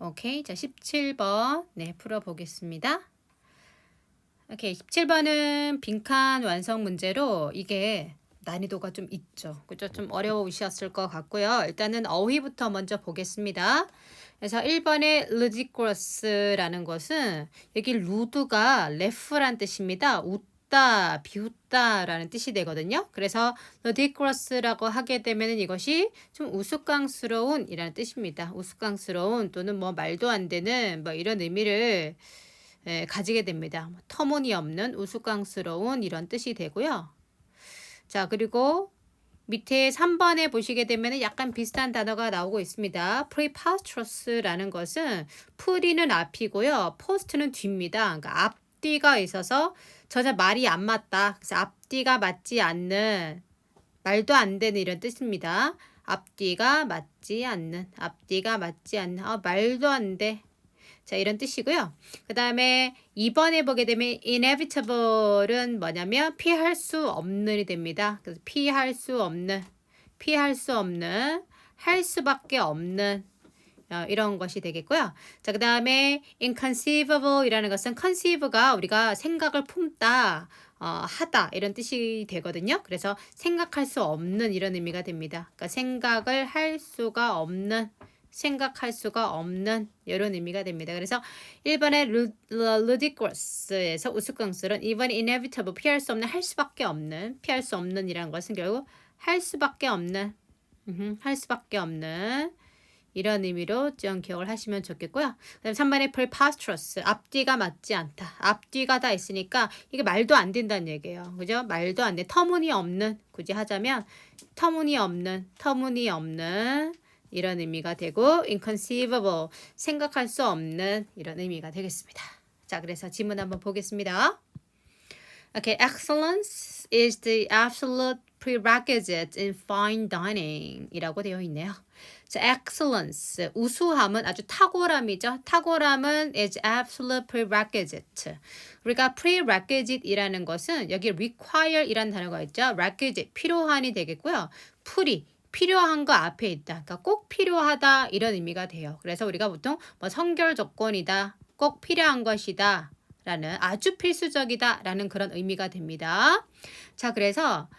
오케이. 자, 17번. 네, 풀어보겠습니다. 오케이. 17번은 빈칸 완성 문제로 이게 난이도가 좀 있죠. 그죠? 좀 어려우셨을 것 같고요. 일단은 어휘부터 먼저 보겠습니다. 그래서 1번의 ludicrous라는 것은 여기 루드가 레프란 뜻입니다. 웃다, 비웃다라는 뜻이 되거든요. 그래서 ludicrous라고 하게 되면 이것이 좀 우스꽝스러운 이라는 뜻입니다. 우스꽝스러운 또는 뭐 말도 안 되는 뭐 이런 의미를 가지게 됩니다. 터무니없는 우스꽝스러운 이런 뜻이 되고요. 자, 그리고 밑에 3번에 보시게 되면 약간 비슷한 단어가 나오고 있습니다. preposterous라는 것은 pre는 앞이고요. post는 뒤입니다. 그러니까 앞뒤가 있어서 전혀 말이 안 맞다. 그래서 앞뒤가 맞지 않는 말도 안 되는 이런 뜻입니다. 앞뒤가 맞지 않는 말도 안 돼. 자, 이런 뜻이고요. 그 다음에 2번에 보게 되면 inevitable은 뭐냐면 피할 수 없는이 됩니다. 그래서 피할 수 없는, 할 수밖에 없는 이런 것이 되겠고요. 자, 그 다음에 inconceivable이라는 것은 conceive가 우리가 생각을 품다, 하다 이런 뜻이 되거든요. 그래서 생각할 수 없는 이런 의미가 됩니다. 그러니까 생각할 수가 없는 이런 의미가 됩니다. 그래서 1번의 ludicrous에서 우스꽝스러운, 2번의 inevitable 피할 수 없는, 할 수밖에 없는, 피할 수 없는 이라는 것은 결국 할 수밖에 없는 이런 의미로 좀 기억을 하시면 좋겠고요. 그다음 3번의 preposterous, 앞뒤가 맞지 않다. 앞뒤가 다 있으니까 이게 말도 안 된다는 얘기예요. 그죠? 말도 안 돼. 터무니없는, 굳이 하자면 터무니없는 이런 의미가 되고 inconceivable, 생각할 수 없는 이런 의미가 되겠습니다. 자, 그래서 지문 한번 보겠습니다. Okay, excellence is the absolute prerequisite in fine dining 이라고 되어 있네요. 자, excellence, 우수함은 아주 탁월함이죠. 탁월함은 is absolute prerequisite. 우리가 prerequisite이라는 것은 여기 require이라는 단어가 있죠. requisite, 필요한이 되겠고요. 필요한 거 앞에 있다. 그러니까 꼭 필요하다 이런 의미가 돼요. 그래서 우리가 보통 뭐 선결 조건이다, 꼭 필요한 것이다 라는, 아주 필수적이다 라는 그런 의미가 됩니다. 자, 그래서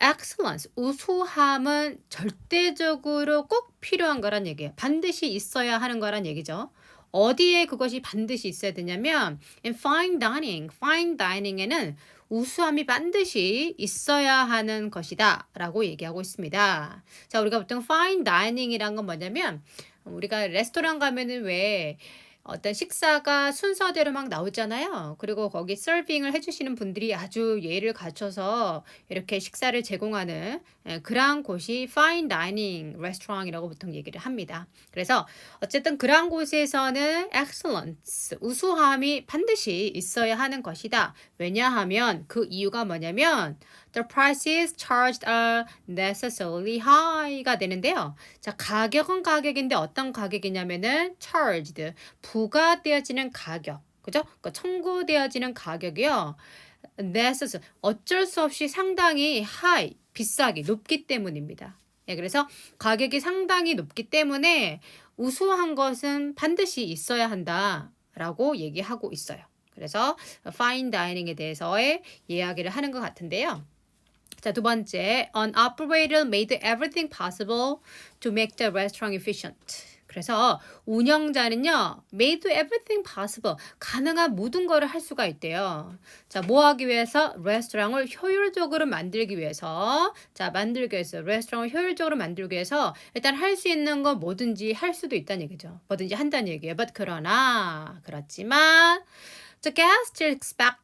excellence, 우수함은 절대적으로 꼭 필요한 거란 얘기예요. 반드시 있어야 하는 거란 얘기죠. 어디에 그것이 반드시 있어야 되냐면 in fine dining에는 우수함이 반드시 있어야 하는 것이다 라고 얘기하고 있습니다. 자, 우리가 보통 fine dining이란 건 뭐냐면 우리가 레스토랑 가면은 왜 어떤 식사가 순서대로 막 나오잖아요. 그리고 거기 서빙을 해주시는 분들이 아주 예를 갖춰서 이렇게 식사를 제공하는 그러한 곳이 fine dining restaurant이라고 보통 얘기를 합니다. 그래서 어쨌든 그러한 곳에서는 excellence, 우수함이 반드시 있어야 하는 것이다. 왜냐하면 그 이유가 뭐냐면 the prices charged are necessarily high가 되는데요. 자, 가격은 가격인데 어떤 가격이냐면은 charged, 부과되어지는 가격. 그죠? 그러니까 청구되어지는 가격이요. necessary, 어쩔 수 없이 상당히 high, 비싸게, 높기 때문입니다. 예, 그래서 가격이 상당히 높기 때문에 우수한 것은 반드시 있어야 한다라고 얘기하고 있어요. 그래서 fine dining에 대해서의 이야기를 하는 것 같은데요. 자, 두 번째, an operator made everything possible to make the restaurant efficient. 그래서 운영자는요, made everything possible, 가능한 모든 거를 할 수가 있대요. 자, 뭐 하기 위해서? 레스토랑을 효율적으로 만들기 위해서. 자, 레스토랑을 효율적으로 만들기 위해서 일단 할 수 있는 건 뭐든지 할 수도 있다는 얘기죠. 뭐든지 한다는 얘기예요. 그렇지만 the guests expect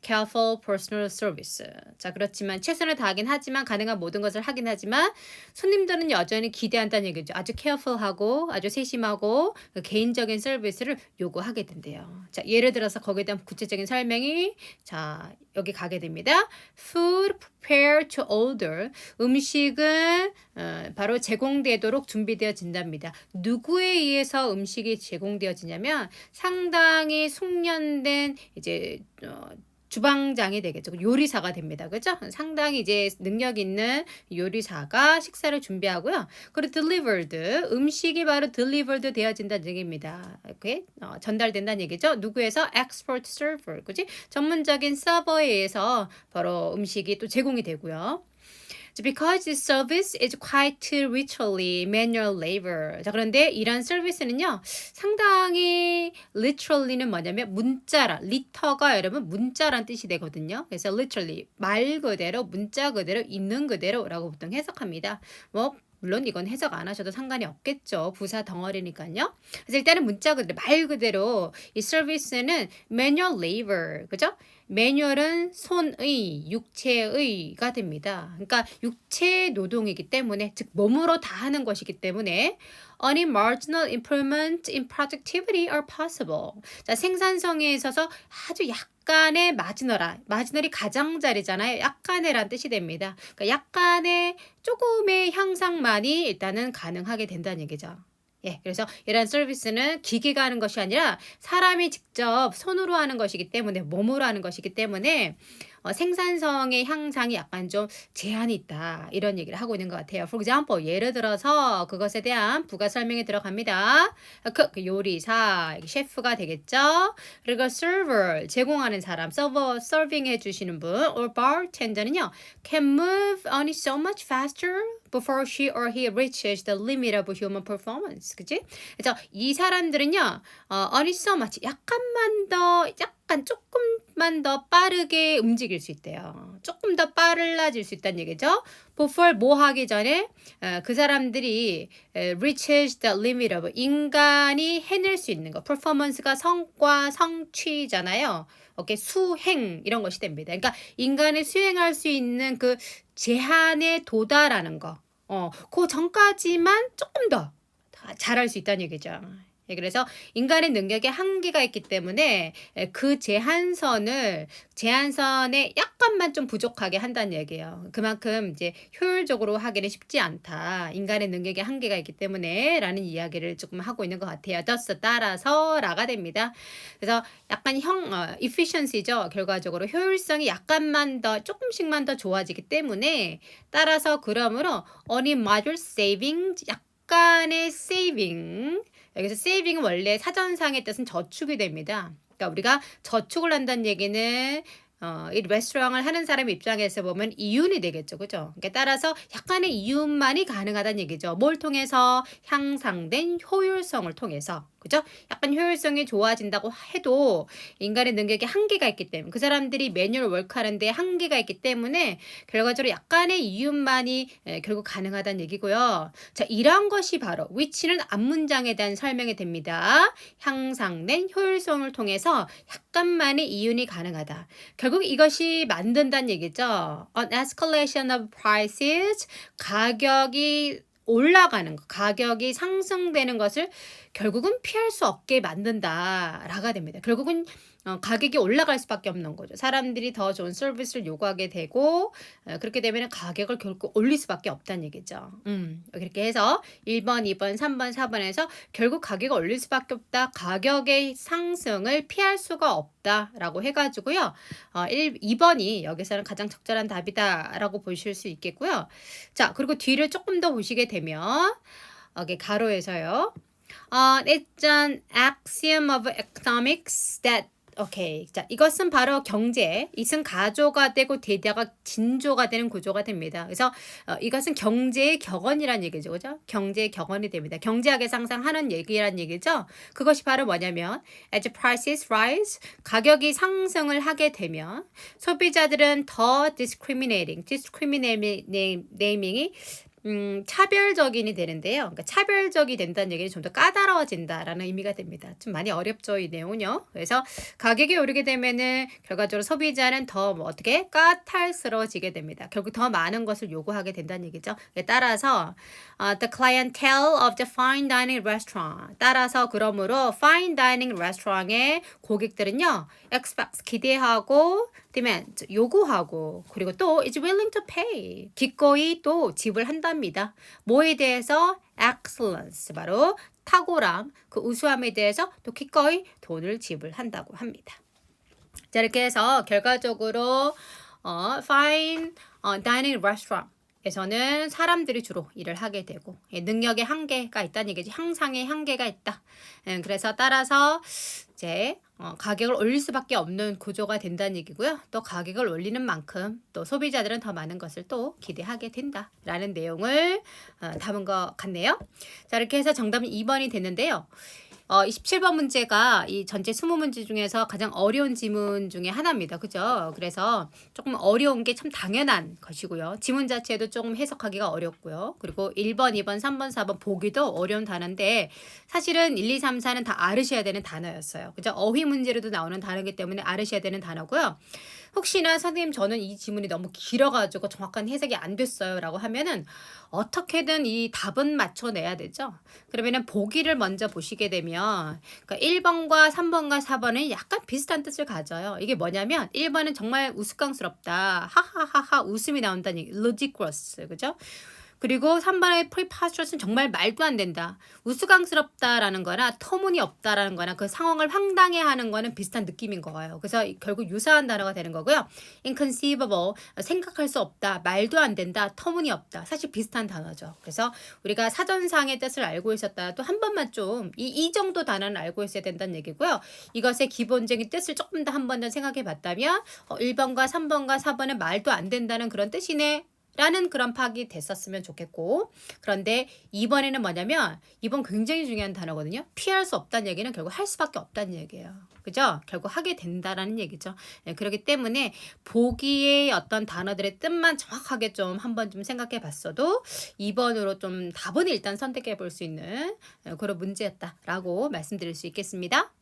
careful personal service. 자, 그렇지만 최선을 다하긴 하지만, 가능한 모든 것을 하긴 하지만 손님들은 여전히 기대한다는 얘기죠. 아주 careful하고 아주 세심하고 그 개인적인 서비스를 요구하게 된대요. 자, 예를 들어서 거기에 대한 구체적인 설명이, 자, 여기 가게 됩니다. Food prepared to order, 음식은 바로 제공되도록 준비되어진답니다. 누구에 의해서 음식이 제공되어지냐면 상당히 숙련된 이제 주방장이 되겠죠. 요리사가 됩니다. 그죠? 상당히 이제 능력 있는 요리사가 식사를 준비하고요. 그리고 delivered, 음식이 바로 delivered 되어진다는 얘기입니다. 이렇게 전달된다는 얘기죠. 누구에서? expert server, 그지? 전문적인 서버에 의해서 바로 음식이 또 제공이 되고요. Because this service is quite literally manual labor. 자, 그런데 이런 서비스는요, 상당히 literally는 뭐냐면 문자라, litter가 여러분 문자란 뜻이 되거든요. 그래서 literally 말 그대로, 문자 그대로, 있는 그대로라고 보통 해석합니다. 뭐 물론 이건 해석 안 하셔도 상관이 없겠죠. 부사 덩어리니까요. 그래서 일단은 문자 그대로, 말 그대로 이 서비스는 manual labor, 그죠? 매뉴얼은 손의, 육체의가 됩니다. 그러니까 육체 노동이기 때문에, 즉 몸으로 다 하는 것이기 때문에 only marginal improvement in productivity are possible. 자, 생산성에 있어서 아주 약간의 마지널이 가장자리잖아요. 약간의란 뜻이 됩니다. 그러니까 약간의 조금의 향상만이 일단은 가능하게 된다는 얘기죠. 예, 그래서 이런 서비스는 기계가 하는 것이 아니라 사람이 직접 손으로 하는 것이기 때문에, 몸으로 하는 것이기 때문에 생산성의 향상이 약간 좀 제한이 있다, 이런 얘기를 하고 있는 것 같아요. For example, 예를 들어서 그것에 대한 부가 설명이 들어갑니다. 그 요리사, 셰프가 되겠죠. 그리고 server, 제공하는 사람, 서버 서빙 해주시는 분, or bartender는요, can move only so much faster before she or he reaches the limit of human performance. 그치? 그래서 이 사람들은요, only so much, 조금만 더 빠르게 움직일 수 있대요. 조금 더 빨라질 수 있다는 얘기죠. before 뭐 하기 전에 그 사람들이 reaches the limit of, 인간이 해낼 수 있는 거. performance가 성과, 성취잖아요. 오케이, 수행 이런 것이 됩니다. 그러니까 인간이 수행할 수 있는 그 제한에 도달하는 거. 그 전까지만 조금 더 잘할 수 있다는 얘기죠. 예, 그래서 인간의 능력에 한계가 있기 때문에 그 제한선에 약간만 좀 부족하게 한다는 얘기예요. 그만큼 이제 효율적으로 하기는 쉽지 않다. 인간의 능력에 한계가 있기 때문에 라는 이야기를 조금 하고 있는 것 같아요. thus, 따라서 라가 됩니다. 그래서 약간 efficiency죠. 결과적으로 효율성이 약간만 더, 조금씩만 더 좋아지기 때문에, 따라서 그러므로 only moderate saving, 약간의 saving, 여기서 saving은 원래 사전상의 뜻은 저축이 됩니다. 그러니까 우리가 저축을 한다는 얘기는 이 레스토랑을 하는 사람 입장에서 보면 이윤이 되겠죠. 그죠? 그러니까 따라서 약간의 이윤만이 가능하다는 얘기죠. 뭘 통해서? 향상된 효율성을 통해서. 그죠? 약간 효율성이 좋아진다고 해도 인간의 능력에 한계가 있기 때문에, 그 사람들이 매뉴얼 워크하는데 한계가 있기 때문에 결과적으로 약간의 이윤만이 결국 가능하다는 얘기고요. 자, 이러한 것이 바로 which는 앞문장에 대한 설명이 됩니다. 향상된 효율성을 통해서 약간만의 이윤이 가능하다. 결국 이것이 만든다는 얘기죠. An escalation of prices, 가격이 올라가는 것, 가격이 상승되는 것을 결국은 피할 수 없게 만든다라가 됩니다. 결국은 가격이 올라갈 수밖에 없는 거죠. 사람들이 더 좋은 서비스를 요구하게 되고, 그렇게 되면 가격을 결국 올릴 수밖에 없다는 얘기죠. 이렇게 해서 1번, 2번, 3번, 4번에서 결국 가격을 올릴 수밖에 없다. 가격의 상승을 피할 수가 없다라고 해가지고요. 2번이 여기서는 가장 적절한 답이다라고 보실 수 있겠고요. 자, 그리고 뒤를 조금 더 보시게 되면 여기 가로에서요. It's an axiom of economics that 오케이. 자, 이것은 바로 경제. 이승 가조가 되고 대다가 진조가 되는 구조가 됩니다. 그래서 이것은 경제의 격언이란 얘기죠. 그죠? 경제의 격언이 됩니다. 경제학에 상상하는 얘기란 얘기죠. 그것이 바로 뭐냐면 as prices rise, 가격이 상승을 하게 되면 소비자들은 더 discriminating이 차별적인이 되는데요. 그러니까 차별적이 된다는 얘기는 좀 더 까다로워진다라는 의미가 됩니다. 좀 많이 어렵죠, 이 내용은요. 그래서 가격이 오르게 되면은 결과적으로 소비자는 더 어떻게 까탈스러워지게 됩니다. 결국 더 많은 것을 요구하게 된다는 얘기죠. 따라서 the clientele of the fine dining restaurant, 따라서 그러므로 fine dining restaurant의 고객들은요, expect 기대하고, demand 요구하고, 그리고 또 is willing to pay 기꺼이 또 지불한답니다. 뭐에 대해서? excellence, 바로 탁월함, 그 우수함에 대해서 또 기꺼이 돈을 지불한다고 합니다. 자, 이렇게 해서 결과적으로 fine dining restaurant 에서는 사람들이 주로 일을 하게 되고 능력의 한계가 있다는 얘기지. 향상의 한계가 있다. 그래서 따라서 이제 가격을 올릴 수밖에 없는 구조가 된다는 얘기고요. 또 가격을 올리는 만큼 또 소비자들은 더 많은 것을 또 기대하게 된다라는 내용을 담은 것 같네요. 자, 이렇게 해서 정답은 2번이 됐는데요. 27번 문제가 이 전체 20문제 중에서 가장 어려운 지문 중에 하나입니다. 그죠? 그래서 조금 어려운 게 참 당연한 것이고요. 지문 자체도 조금 해석하기가 어렵고요. 그리고 1번, 2번, 3번, 4번 보기도 어려운 단어인데 사실은 1, 2, 3, 4는 다 알으셔야 되는 단어였어요. 그죠? 어휘 문제로도 나오는 단어이기 때문에 알으셔야 되는 단어고요. 혹시나 선생님 저는 이 지문이 너무 길어가지고 정확한 해석이 안 됐어요 라고 하면은 어떻게든 이 답은 맞춰내야 되죠. 그러면은 보기를 먼저 보시게 되면 그러니까 1번과 3번과 4번은 약간 비슷한 뜻을 가져요. 이게 뭐냐면 1번은 정말 우스꽝스럽다. 하하하하 웃음이 나온다는 얘기. ludicrous. 그죠? 그리고 3번의 preposterous는 정말 말도 안 된다. 우스꽝스럽다라는 거나 터무니없다라는 거나 그 상황을 황당해하는 거는 비슷한 느낌인 거예요. 그래서 결국 유사한 단어가 되는 거고요. inconceivable, 생각할 수 없다, 말도 안 된다, 터무니없다. 사실 비슷한 단어죠. 그래서 우리가 사전상의 뜻을 알고 있었다. 또 한 번만 좀 이 정도 단어는 알고 있어야 된다는 얘기고요. 이것의 기본적인 뜻을 조금 더 한 번 더 생각해 봤다면 1번과 3번과 4번은 말도 안 된다는 그런 뜻이네. 라는 그런 파악이 됐었으면 좋겠고 그런데 2번에는 뭐냐면 2번 굉장히 중요한 단어거든요. 피할 수 없다는 얘기는 결국 할 수밖에 없다는 얘기예요. 그죠? 결국 하게 된다라는 얘기죠. 그렇기 때문에 보기의 어떤 단어들의 뜻만 정확하게 좀 한번 좀 생각해 봤어도 2번으로 좀 답은 일단 선택해 볼 수 있는 그런 문제였다라고 말씀드릴 수 있겠습니다.